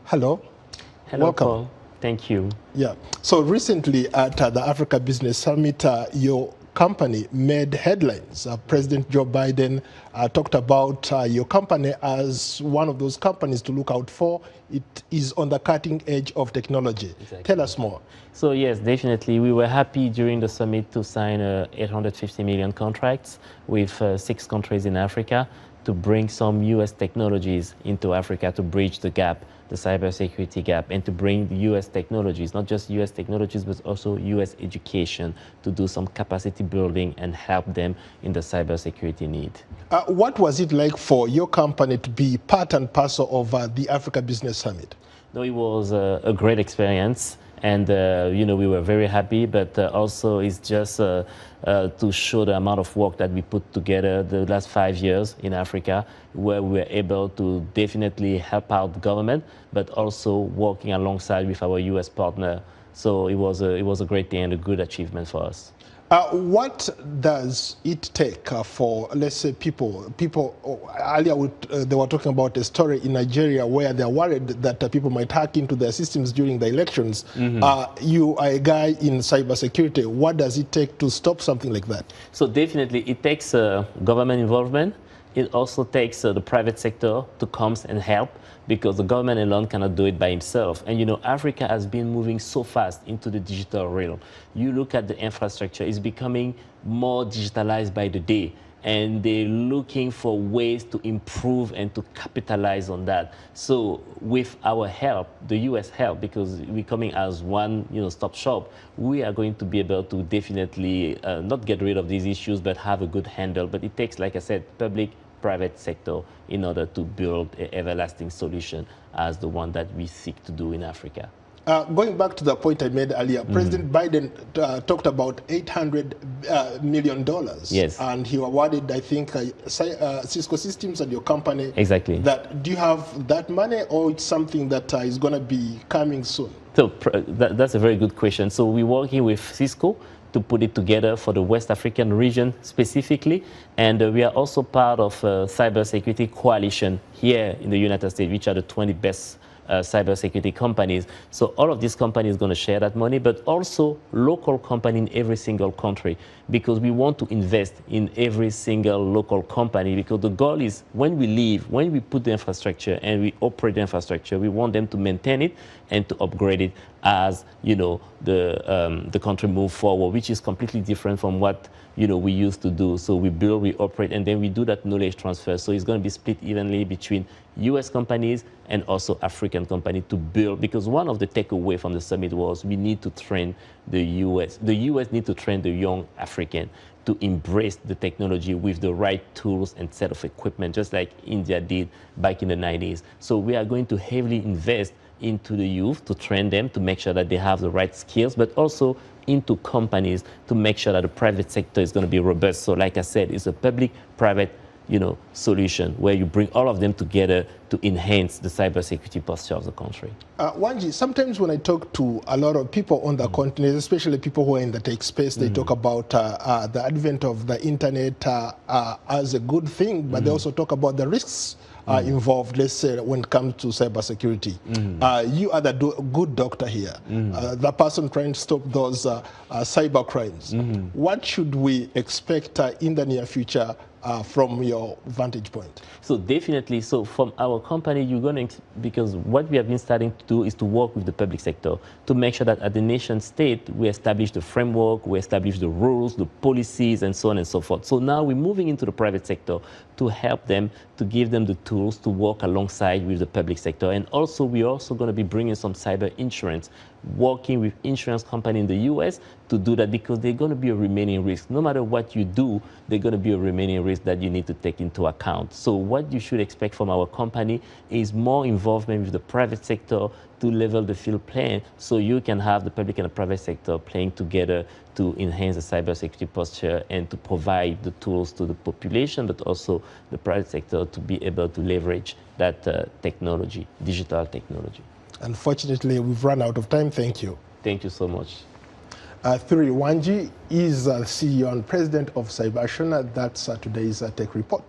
Hello. Hello, Welcome. Paul. Thank you. Yeah. So recently at the Africa Business Summit, your company made headlines. President Joe Biden talked about your company as one of those companies to look out for. It is on the cutting edge of technology. Exactly. Tell us more. So yes, definitely. We were happy during the summit to sign 850 million contracts with 6 countries in Africa to bring some U.S. technologies into Africa to bridge the gap, the cybersecurity gap, and to bring the U.S. technologies, not just U.S. technologies, but also U.S. education to do some capacity building and help them in the cybersecurity need. What was it like for your company to be part and parcel of the Africa Business Summit? No, it was a great experience. And, we were very happy, but also it's just to show the amount of work that we put together the last 5 years in Africa, where we were able to definitely help out the government, but also working alongside with our U.S. partner. So it was a great day and a good achievement for us. What does it take for, let's say, people earlier they were talking about a story in Nigeria where they're worried that people might hack into their systems during the elections. Mm-hmm. You are a guy in cybersecurity. What does it take to stop something like that? So definitely it takes government involvement. It also takes the private sector to come and help, because the government alone cannot do it by himself. And Africa has been moving so fast into the digital realm. You look at the infrastructure, it's becoming more digitalized by the day. And they're looking for ways to improve and to capitalize on that. So with our help, the U.S. help, because we're coming as one stop shop, we are going to be able to definitely not get rid of these issues, but have a good handle. But it takes, like I said, public-private sector in order to build an everlasting solution as the one that we seek to do in Africa. Going back to the point I made earlier, President Biden talked about $800 million. Yes. And he awarded, I think, Cisco Systems and your company. Exactly. Do you have that money, or it's something that is going to be coming soon? So that's a very good question. So we're working with Cisco to put it together for the West African region specifically. And we are also part of a cybersecurity coalition here in the United States, which are the 20 best cybersecurity companies. So all of these companies are going to share that money, but also local company in every single country, because we want to invest in every single local company, because the goal is when we leave, when we put the infrastructure and we operate the infrastructure, we want them to maintain it and to upgrade it as the country move forward, which is completely different from what we used to do. So we build, we operate, and then we do that knowledge transfer. So it's going to be split evenly between U.S. companies and also African companies to build, because one of the takeaway from the summit was we need to train the U.S. The U.S. need to train the young African to embrace the technology with the right tools and set of equipment, just like India did back in the 90s. So we are going to heavily invest into the youth to train them, to make sure that they have the right skills, but also into companies to make sure that the private sector is going to be robust. So like I said, it's a public-private solution where you bring all of them together to enhance the cybersecurity posture of the country. Wandji, sometimes when I talk to a lot of people on the continent, especially people who are in the tech space, they talk about the advent of the internet as a good thing, but they also talk about the risks involved, let's say, when it comes to cybersecurity. You are the good doctor here, the person trying to stop those cyber crimes. What should we expect in the near future from your vantage point? So definitely, so from our company, you're going to, because what we have been starting to do is to work with the public sector to make sure that at the nation state, we establish the framework, we establish the rules, the policies, and so on and so forth. So now we're moving into the private sector to help them, to give them the tools to work alongside with the public sector. And also, we're also going to be bringing some cyber insurance, working with insurance company in the U.S. to do that, because they're going to be a remaining risk. No matter what you do, they're going to be a remaining risk that you need to take into account. So what you should expect from our company is more involvement with the private sector to level the field playing, so you can have the public and the private sector playing together to enhance the cybersecurity posture and to provide the tools to the population, but also the private sector to be able to leverage that technology, digital technology. Unfortunately, we've run out of time. Thank you. Thank you so much. Thierry Wandji is CEO and President of Cybastion. That's today's Tech Report.